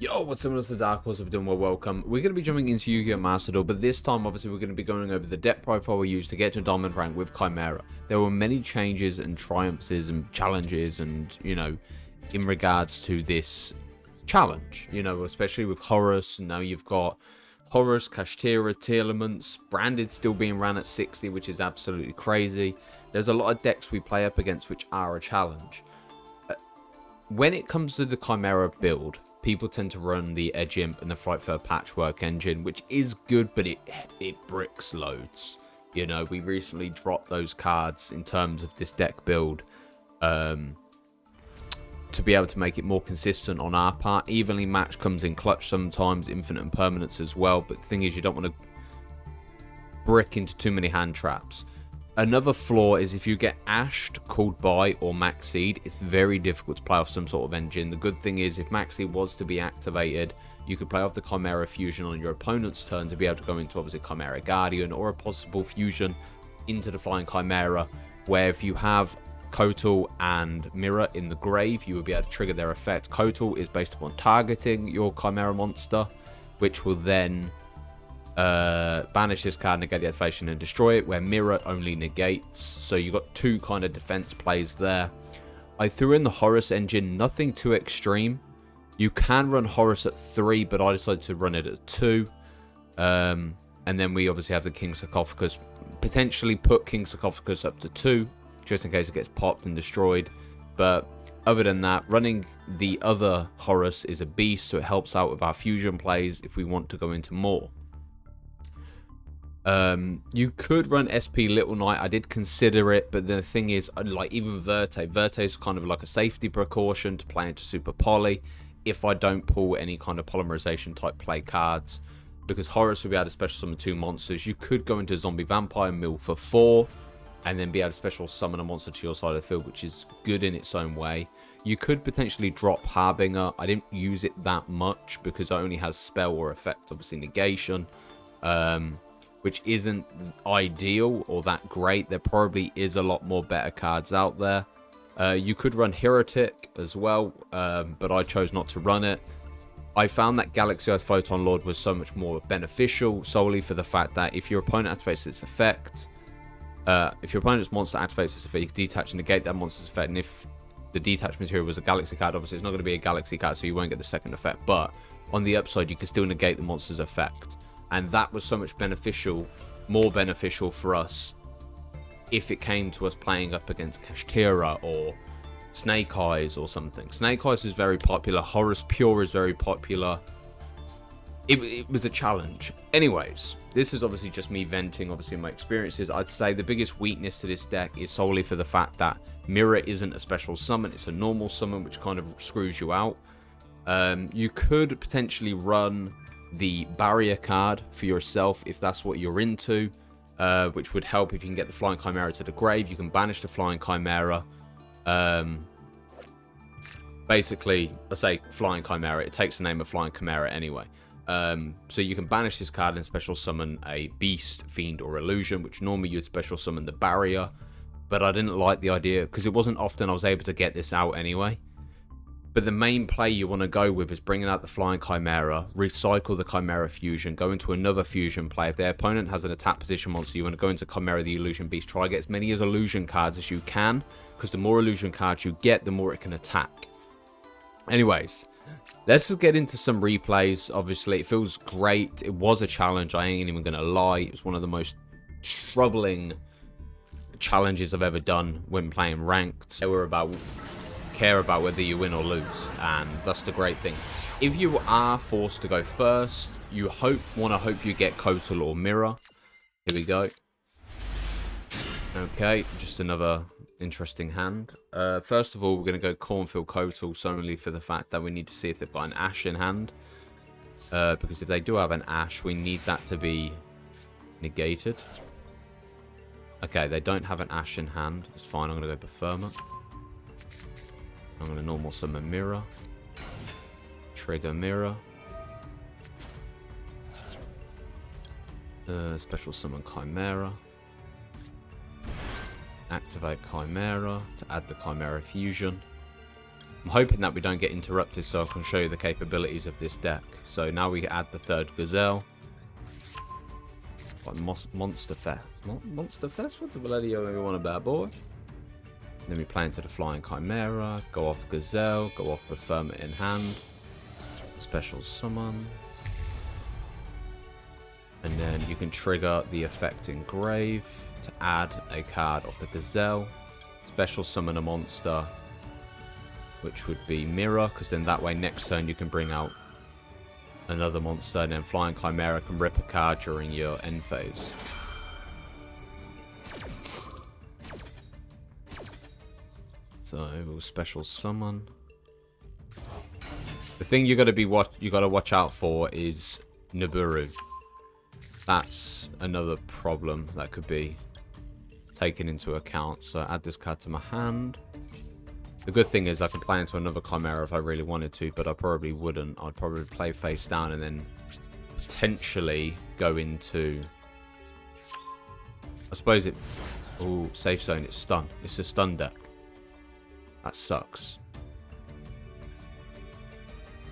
Yo, what's up, it's the Dark Horse. We're doing well, welcome. We're going to be jumping into Yu-Gi-Oh! Master Duel, but this time, obviously, we're going to be going over the deck profile we used to get to Diamond rank with Chimera. There were many changes and triumphs and challenges and, in regards to this challenge, especially with Horus. Now you've got Horus, Kashtira, Telements, Branded still being ran at 60, which is absolutely crazy. There's a lot of decks we play up against which are a challenge. When it comes to the Chimera build, people tend to run the Edge Imp and the Fright Fur Patchwork engine, which is good, but it bricks loads. We recently dropped those cards in terms of this deck build to be able to make it more consistent on our part. Evenly Matched comes in clutch sometimes, Infinite Impermanence as well, but the thing is you don't want to brick into too many hand traps. Another flaw is if you get ashed, called by, or maxied, it's very difficult to play off some sort of engine. The good thing is if maxi was to be activated, you could play off the Chimera Fusion on your opponent's turn to be able to go into obviously Chimera Guardian or a possible fusion into the Flying Chimera, where if you have Kotal and Mirror in the grave, you will be able to trigger their effect. Kotal is based upon targeting your Chimera monster, which will then banish this card, negate the activation and destroy it, where Mirror only negates. So you've got two kind of defense plays there. I threw in the Horus engine, nothing too extreme. You can run Horus at 3, but I decided to run it at 2. And then we obviously have the King Sarcophagus. Potentially put King Sarcophagus up to 2, just in case it gets popped and destroyed. But other than that, running the other Horus is a beast, so it helps out with our fusion plays if we want to go into more. You could run SP Little Knight. I did consider it, but the thing is, like even Verte is kind of like a safety precaution to play into Super Poly if I don't pull any kind of polymerization type play cards, because Horus will be able to special summon 2 monsters. You could go into Zombie Vampire Mill for 4 and then be able to special summon a monster to your side of the field, which is good in its own way. You could potentially drop Harbinger. I didn't use it that much because it only has spell or effect, obviously negation, which isn't ideal or that great. There probably is a lot more better cards out there. You could run Heretic as well, but I chose not to run it. I found that Galaxy Earth Photon Lord was so much more beneficial, solely for the fact that if your opponent activates its effect, if your opponent's monster activates its effect, you can detach and negate that monster's effect. And if the detached material was a Galaxy card, obviously it's not going to be a Galaxy card, so you won't get the second effect. But on the upside, you can still negate the monster's effect. And that was so much more beneficial for us if it came to us playing up against Kashtira or Snake Eyes or something. Snake Eyes is very popular. Horus Pure is very popular. It was a challenge. Anyways, this is obviously just me venting, obviously, my experiences. I'd say the biggest weakness to this deck is solely for the fact that Mirror isn't a special summon. It's a normal summon, which kind of screws you out. You could potentially run the barrier card for yourself if that's what you're into, which would help if you can get the Flying Chimera to the grave. You can banish the Flying Chimera. Basically, let's say Flying Chimera, it takes the name of Flying Chimera anyway. So you can banish this card and special summon a Beast, Fiend, or Illusion, which normally you'd special summon the barrier, but I didn't like the idea because it wasn't often I was able to get this out anyway. But the main play you want to go with is bringing out the Flying Chimera, recycle the Chimera Fusion, go into another Fusion play. If their opponent has an attack position monster, you want to go into Chimera the Illusion Beast. Try to get as many as Illusion cards as you can, because the more Illusion cards you get, the more it can attack. Anyways, let's just get into some replays. Obviously, it feels great. It was a challenge, I ain't even going to lie. It was one of the most troubling challenges I've ever done when playing ranked. They were care about whether you win or lose, and that's the great thing. If you are forced to go first, you want to hope you get Kotal or Mirror. Here we go. Okay, just another interesting hand. First of all, we're going to go Cornfield Kotal solely for the fact that we need to see if they've got an Ash in hand, because if they do have an Ash, we need that to be negated. Okay, they don't have an Ash in hand. It's fine. I'm going to go Befirma. I'm going to normal summon Mirror. Trigger Mirror. Special summon Chimera. Activate Chimera to add the Chimera Fusion. I'm hoping that we don't get interrupted so I can show you the capabilities of this deck. So now we add the third Gazelle. Like Monster Fest. Monster Fest? What the bloody hell are you on about, boy? Then we play into the Flying Chimera, go off Gazelle, go off with Ferment in hand, special summon, and then you can trigger the effect Engrave to add a card off the Gazelle, special summon a monster, which would be Mirror, because then that way next turn you can bring out another monster, and then Flying Chimera can rip a card during your end phase. So we'll special summon. The thing you gotta watch out for is Nibiru. That's another problem that could be taken into account. So add this card to my hand. The good thing is I can play into another Chimera if I really wanted to, but I probably wouldn't. I'd probably play face down and then potentially go into... I suppose it... Oh, safe zone, it's stun. It's a stun deck. That sucks.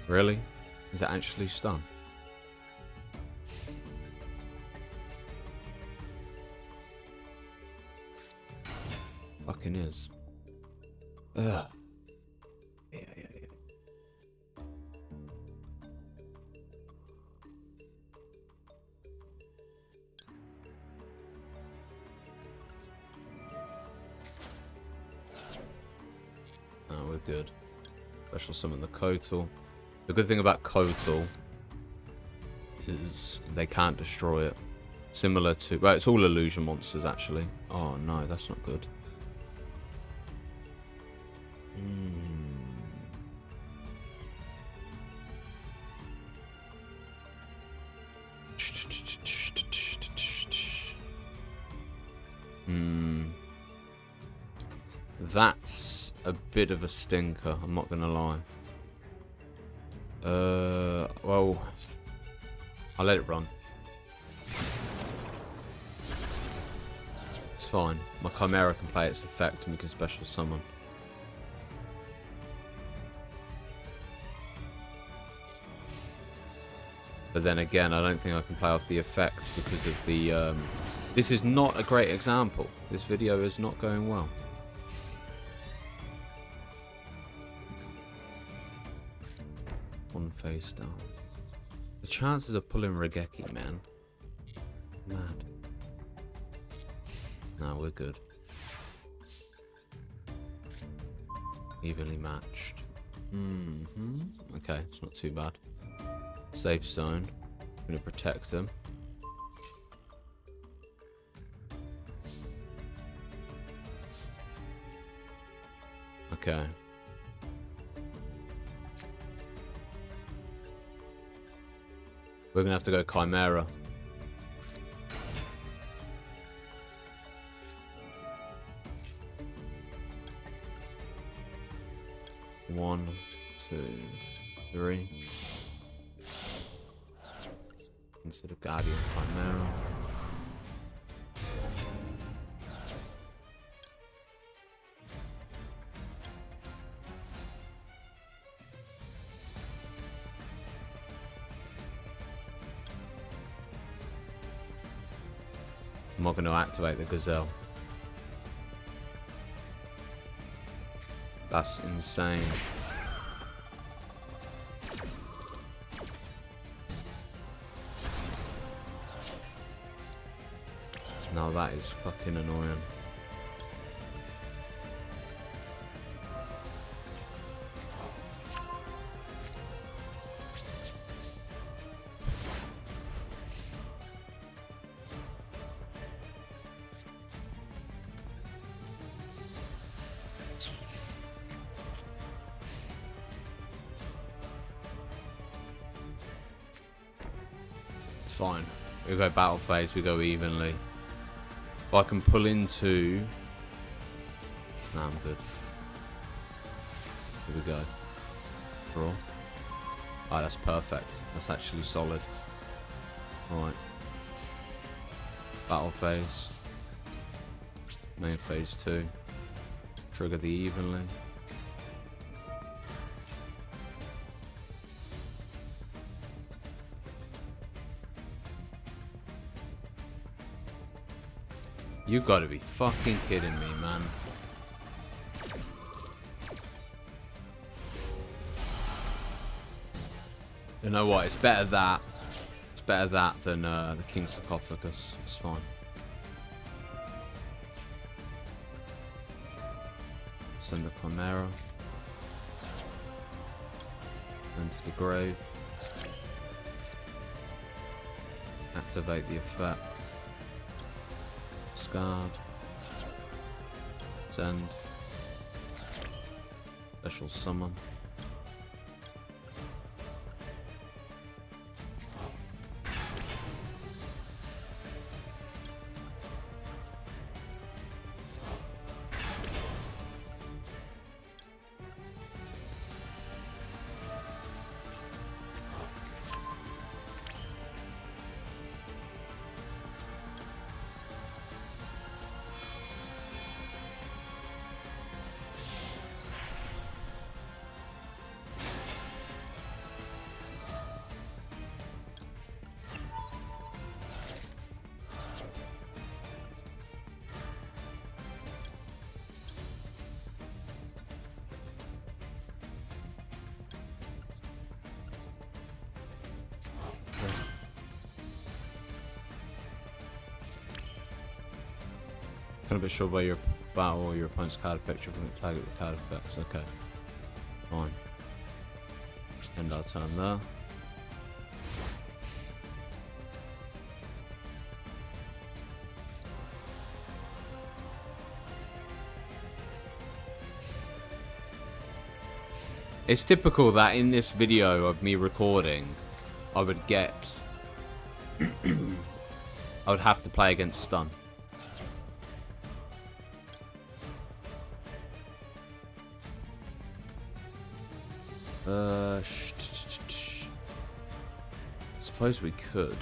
Really? Is it actually stun? Fucking is. Ugh. Yeah. Oh, we're good. Special summon the Kotal. The good thing about Kotal is they can't destroy it. Similar to... Well, it's all illusion monsters, actually. Oh, no, that's not good. That's a bit of a stinker, I'm not gonna lie. Well, I'll let it run. It's fine. My Chimera can play its effect and we can special summon. But then again, I don't think I can play off the effect because of the... This is not a great example. This video is not going well. One face down. The chances of pulling Regeki, man. Mad. No, we're good. Evenly matched. Okay, it's not too bad. Safe zone. I'm gonna protect him. Okay. We're gonna have to go Chimera. One, two, three. Instead of Guardian Chimera. I'm not going to activate the Gazelle. That's insane. Now that is fucking annoying. It's fine. We go battle phase, we go evenly. If I can pull into... Nah, I'm good. Here we go. Draw. Oh, that's perfect. That's actually solid. Right. Battle phase. Main phase 2. Trigger the evenly. You gotta be fucking kidding me, man. You know what? It's better that. It's better that than the King's Sarcophagus. It's fine. Send the Chimera. Into the grave. Activate the effect. Scarred. Send. Special summon. Kind of be sure by your battle or your opponent's card effect, you're going to target the card effects. Okay. Fine. End our turn there. It's typical that in this video of me recording, I would get... I would have to play against stun. Suppose we could,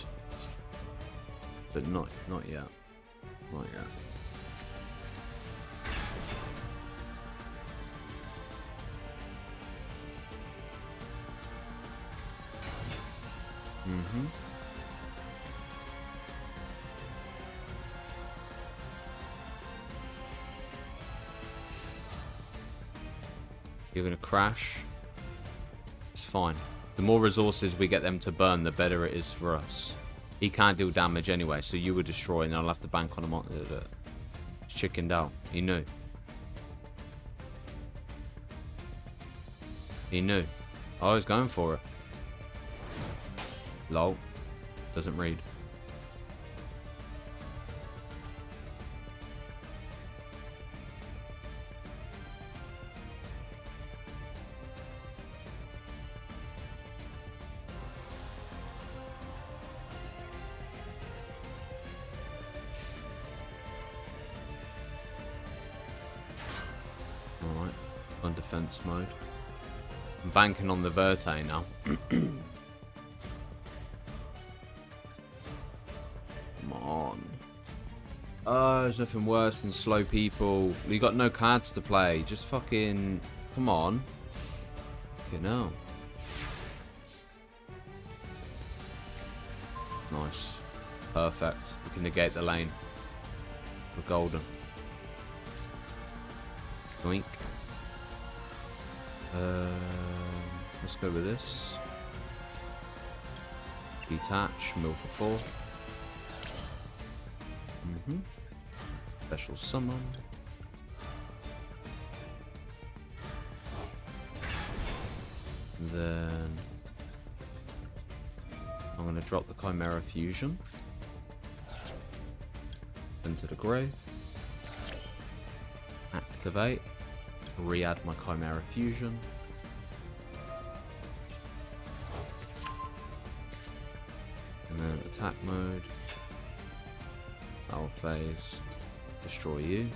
but not yet. Not yet. You're gonna crash. It's fine. The more resources we get them to burn, the better it is for us. He can't deal damage anyway, so you would destroy, and I'll have to bank on him. Chickened out. He knew. He knew. I was going for it. Lol. Doesn't read. Alright, on defense mode. I'm banking on the Verte now. Come on. There's nothing worse than slow people. You got no cards to play. Just fucking... Come on. Fucking hell. Nice. Perfect. We can negate the lane. We're golden. Doink. Let's go with this. Detach, mill for 4. Special summon. Then I'm going to drop the Chimera Fusion into the grave. Activate. Re-add my Chimera Fusion. And then attack mode. Battle phase. Destroy you.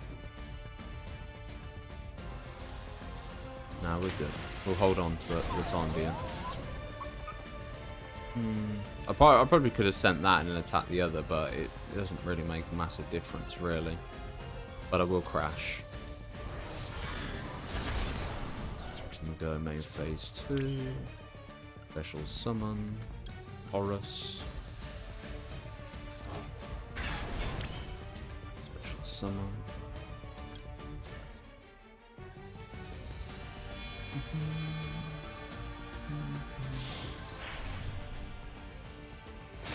Now we're good. We'll hold on to it for the time being. I probably could have sent that and then attacked the other, but it doesn't really make a massive difference, really. But I will crash. I'm gonna go main phase 2. Special summon. Horus. Special summon.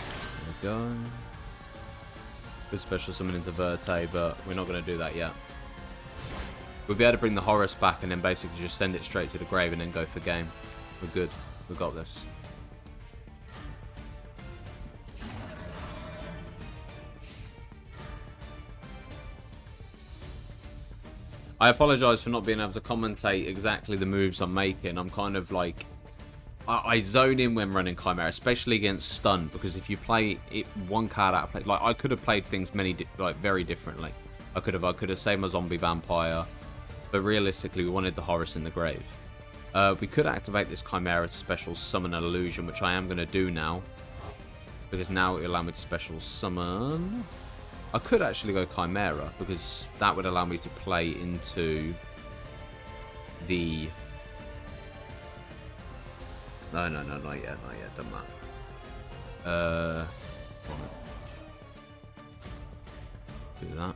There we go. Good special summon into Verte, but we're not going to do that yet. We'll be able to bring the Horus back and then basically just send it straight to the grave and then go for game. We're good. We got this. I apologise for not being able to commentate exactly the moves I'm making. I'm kind of like... I zone in when running Chimera, especially against stun, because if you play it one card out of play... Like, I could have played things very differently. I could have saved my zombie vampire, but realistically we wanted the Horus in the grave. We could activate this Chimera to special summon an illusion, which I am going to do now, because now it will allow me to special summon... I could actually go Chimera, because that would allow me to play into the... No, not yet, done that. Do that.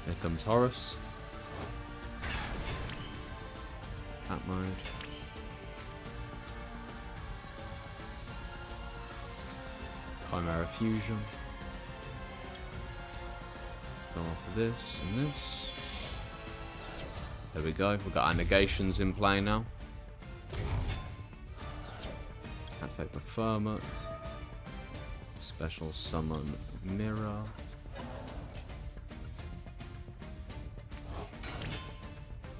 Here comes Horus. That mode. Chimera Fusion. Go off of this and this. There we go. We've got our negations in play now. Activate Preferment. Special summon Mirror.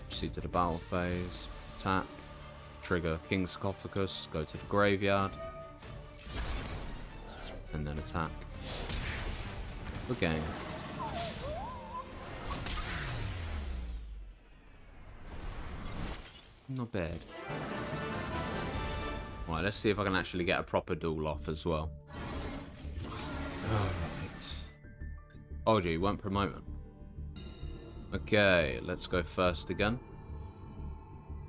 Proceed to the battle phase. Attack. Trigger King Sarcophagus. Go to the graveyard. And then attack. Good game. Not bad. Right, let's see if I can actually get a proper duel off as well. Alright. Oh, gee, won't promote him. Okay, let's go first again.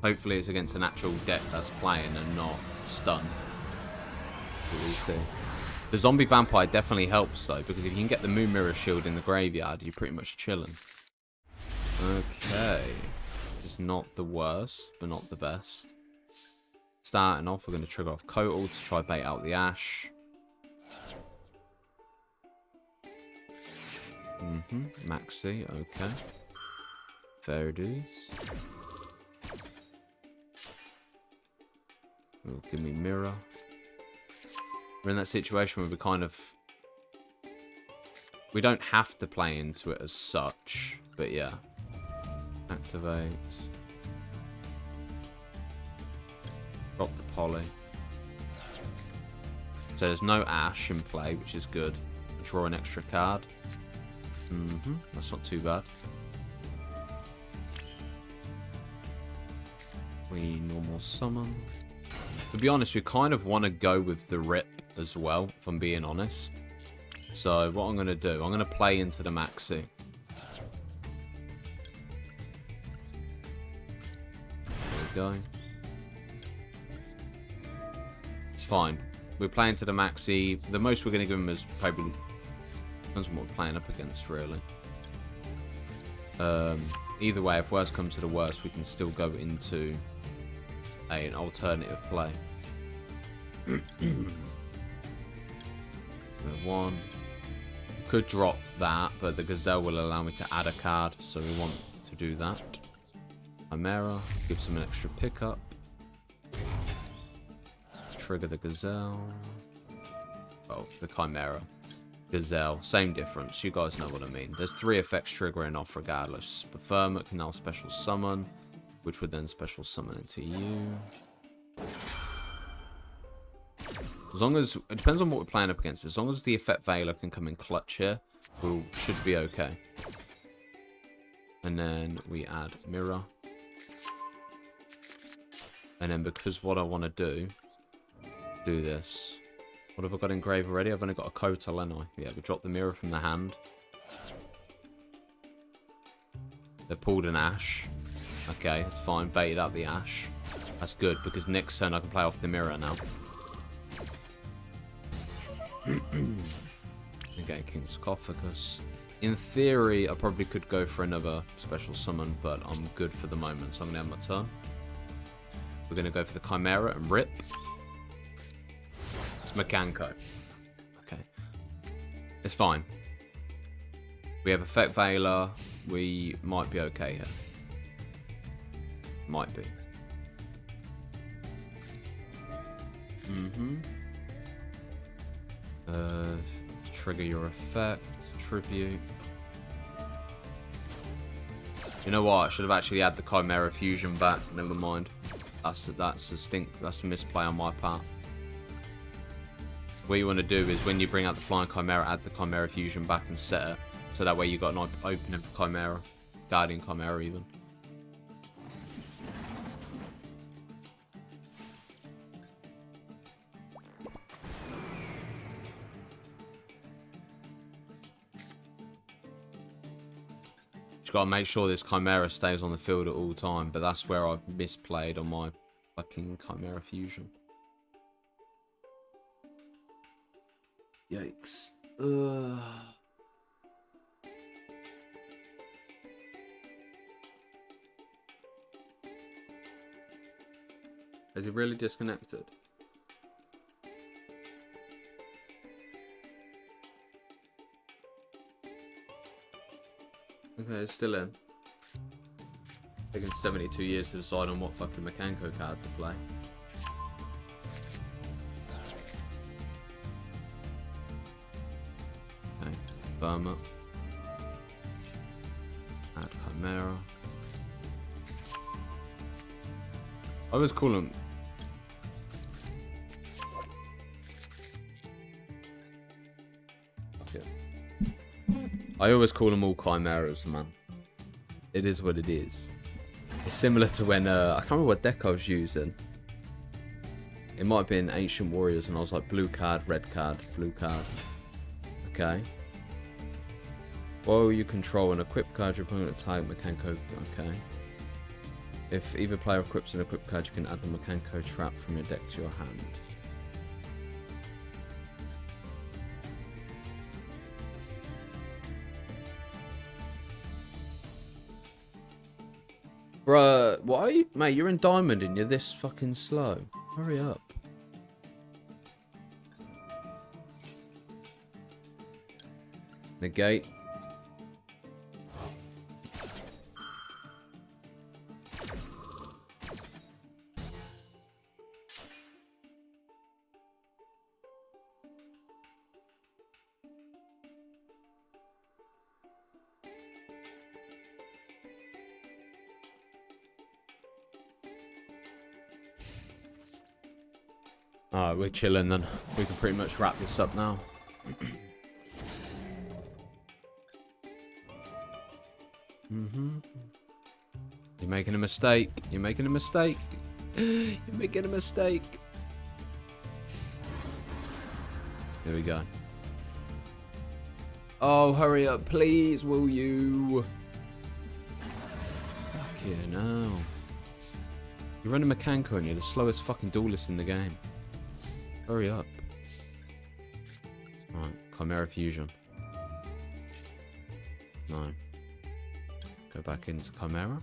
Hopefully it's against an actual deck that's playing and not stun. We'll see. The zombie vampire definitely helps though, because if you can get the moon mirror shield in the graveyard, you're pretty much chilling. Okay. It's not the worst, but not the best. Starting off, we're going to trigger off Kotal to try bait out the Ash. Maxi, okay. Fair dues. Ooh, give me mirror. We're in that situation where we kind of... We don't have to play into it as such, but yeah. Activate. Drop the poly. So there's no Ash in play, which is good. Draw an extra card. That's not too bad. We normal summon. To be honest, we kind of want to go with the rip as well, if I'm being honest. So what I'm going to do, I'm going to play into the Maxi. There we go. It's fine. We're playing to the Maxi. The most we're going to give him is probably... Depends on what we're playing up against, really. Either way, if worst comes to the worst, we can still go into an alternative play. One. Could drop that, but the Gazelle will allow me to add a card, so we want to do that. Chimera gives him an extra pickup. Trigger the Gazelle. Oh, the Chimera. Gazelle, same difference. You guys know what I mean. There's 3 effects triggering off regardless. Preferment can now special summon, which would then special summon into you. As long as... It depends on what we're playing up against. As long as the effect Veiler can come in clutch here, we should be okay. And then we add Mirror. And then because what I want to do this. What have I got in grave already? I've only got a Kotal, haven't I? Yeah, we drop the Mirror from the hand. They pulled an Ash. Okay, that's fine. Baited out the Ash. That's good, because next turn I can play off the mirror now. Okay, King's Sarcophagus. In theory, I probably could go for another special summon, but I'm good for the moment, so I'm going to end my turn. We're going to go for the Chimera and rip. It's Mekanko. Okay. It's fine. We have Effect Veiler. We might be okay here. Might be. Trigger your effect. Tribute. You know what? I should have actually had the Chimera Fusion back. Never mind. That's a stink. That's a misplay on my part. What you want to do is when you bring out the Flying Chimera, add the Chimera Fusion back and set it. So that way you got an opening for Chimera. Guardian Chimera even. Got to make sure this Chimera stays on the field at all time, but that's where I've misplayed on my fucking Chimera Fusion. Yikes. Is he really disconnected? Okay, it's still in. Taking 72 years to decide on what fucking Mekanko card to play. Okay, firm up. Add Chimera. I always call him. I always call them all Chimeras, man. It is what it is. It's similar to when, I can't remember what deck I was using. It might have been Ancient Warriors, and I was like, blue card, red card, blue card. Okay. While you control an equipped card, your opponent attack Mekanko. Okay. If either player equips an equipped card, you can add a Mekanko trap from your deck to your hand. Bruh, why are you... Mate, you're in Diamond and you're this fucking slow. Hurry up. Negate. Alright, we're chilling then. We can pretty much wrap this up now. You're making a mistake. You're making a mistake. You're making a mistake. Here we go. Oh, hurry up, please, will you? Fucking hell. You're running Mekanko and you're the slowest fucking duelist in the game. Hurry up. Alright, Chimera Fusion. No. Go back into Chimera.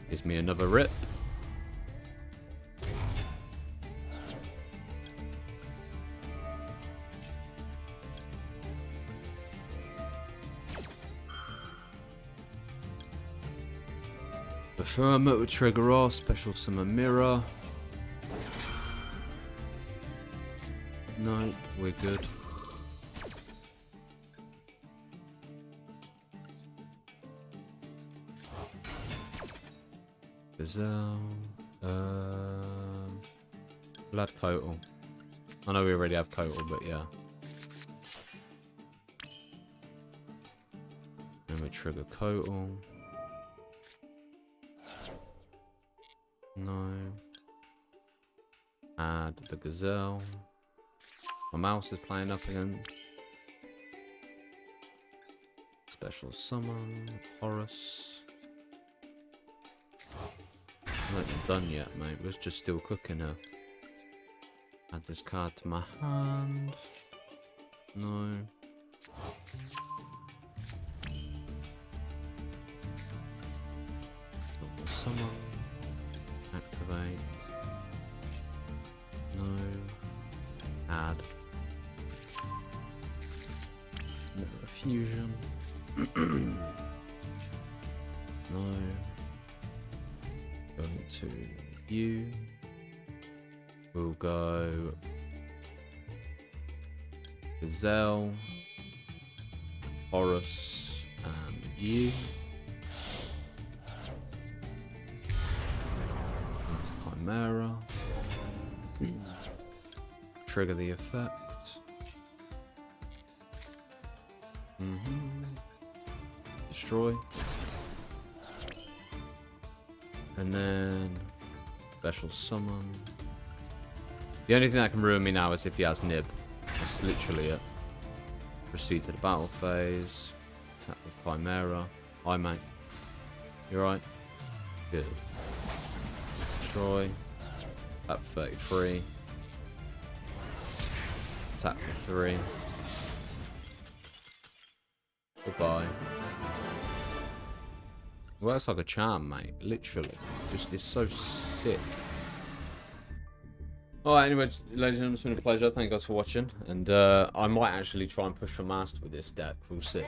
Gives me another rip. Affirm it with trigger off, special summon mirror. No, we're good. Gazelle. We'll add Kotal. I know we already have Kotal, but yeah. Then we trigger Kotal. No. Add the Gazelle. My mouse is playing up again. Special summon. Horus. Not done yet, mate. We're just still cooking her. Add this card to my hand. No. Double summon. Activate. No. Add. No fusion. No. Going to you. We'll go Gazelle, Horus, and you. Into Chimera. Trigger the effect. Destroy. And then special summon. The only thing that can ruin me now is if he has Nib. That's literally it. Proceed to the battle phase. Attack with Chimera. Hi, mate. You alright? Good. Destroy. At 33. Attack for 3. Goodbye. Works like a charm, mate. Literally. Just is so sick. Alright, anyway, ladies and gentlemen, it's been a pleasure. Thank you guys for watching. And I might actually try and push for Master with this deck. We'll see.